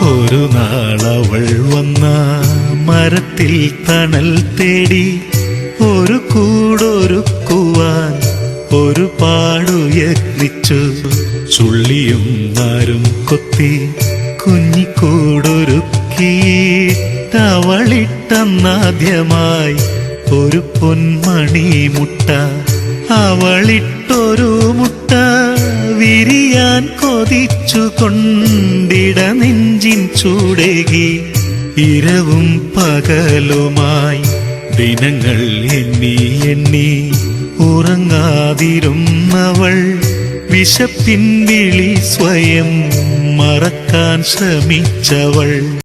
ഒരു നാളവൾ വന്ന മരത്തിൽ തണൽ തേടി ഒരു കൂടൊരുക്കുവാൻ ഒരുപാടു യത്നിച്ചു. ചുള്ളിയും നാരും കൊത്തി കുഞ്ഞിക്കൂടൊരുക്കിയിട്ടവളിട്ടന്നാദ്യമായി ഒരു പൊന്മണി മുട്ട. അവളിട്ടൊരു മുട്ട വിരിയാൻ കൊതിച്ചു കൊണ്ടിട നെഞ്ചിൻ ചൂടേകി. ഇരവും പകലുമായി ദിനങ്ങൾ എണ്ണി എണ്ണി ഉറങ്ങാതിരുന്നവൾ വിശപ്പിൻ വിളി സ്വയം മറക്കാൻ ശ്രമിച്ചവൾ.